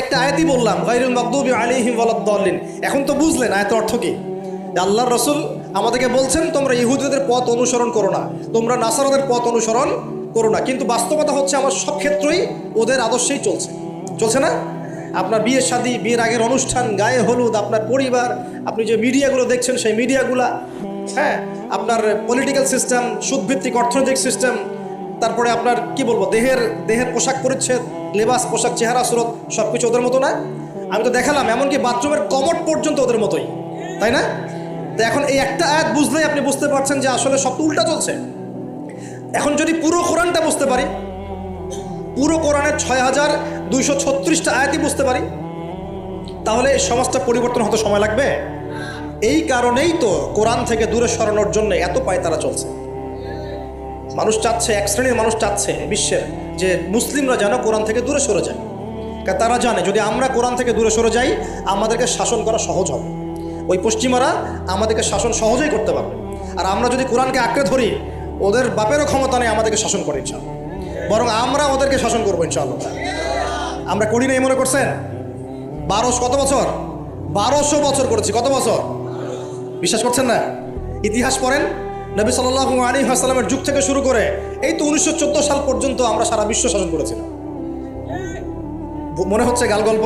একটা আয়াতই বললাম, গায়রুল মাগদুবি আলাইহিম ওয়ালাদ-দাল্লিন। এখন তো বুঝলেন আয়াতের অর্থ কি? আল্লাহর রাসূল আমাদেরকে বলছেন তোমরা ইহুদিদের পথ অনুসরণ করো না, তোমরা নাসারাদের পথ অনুসরণ করো না। কিন্তু বাস্তবতা হচ্ছে আমার সব ক্ষেত্রেই ওদের আদর্শেই চলছে না? আপনার বিয়ে শাদী, বিয়ের আগের অনুষ্ঠান, গায়ে হলুদ, আপনার পরিবার, আপনি যে মিডিয়াগুলো দেখছেন সেই মিডিয়াগুলা, হ্যাঁ, আপনার পলিটিক্যাল সিস্টেম, সুদভিত্তিক অর্থনৈতিক সিস্টেম, তারপরে আপনার কি বলবো, দেহের পোশাক পরিচ্ছদ, লেবাস, পোশাক, চেহারা, সুরত, সব কিছু ওদের মতো না। আমি তো দেখালাম এমনকি বাথরুমের কমোড পর্যন্ত ওদের মতোই, তাই না? তো এখন এই একটা আয়াত বুঝলেই আপনি বুঝতে পারছেন যে আসলে সব তো উল্টা চলছে। এখন যদি পুরো কোরআনটা বুঝতে পারি, পুরো কোরআনের ৬,২৩৬টা আয়াতই বুঝতে পারি, তাহলে এই সমাজটা পরিবর্তন হতে সময় লাগবে? এই কারণেই তো কোরআন থেকে দূরে সরানোর জন্য এত পায়তারা চলছে। মানুষ চাচ্ছে, এক শ্রেণীর মানুষ চাচ্ছে বিশ্বের যে মুসলিমরা যেন কোরআন থেকে দূরে সরে যায়। কারণ তারা জানে যদি আমরা কোরআন থেকে দূরে সরে যাই আমাদেরকে শাসন করা সহজ হবে। ওই পশ্চিমারা আমাদেরকে শাসন সহজেই করতে পারবে। আর আমরা যদি কোরআনকে আঁকড়ে ধরি, ওদের বাপেরও ক্ষমতা নেই আমাদেরকে শাসন করে, ইনশাআল্লাহ। বরং আমরা ওদেরকে শাসন করবো, ইনশাআল্লাহ। আমরা করি না, এই মনে করছেন? 1200 কত বছর? 1200 বছর করেছি। কত বছর? বিশ্বাস করছেন না? ইতিহাস পড়েন। নবী সাল্লাল্লাহু আলাইহি ওয়াসাল্লামের যুগ থেকে শুরু করে এই তো 1914 সাল পর্যন্ত আমরা সারা বিশ্ব শাসন করেছিলাম। মনে হচ্ছে গাল গল্প?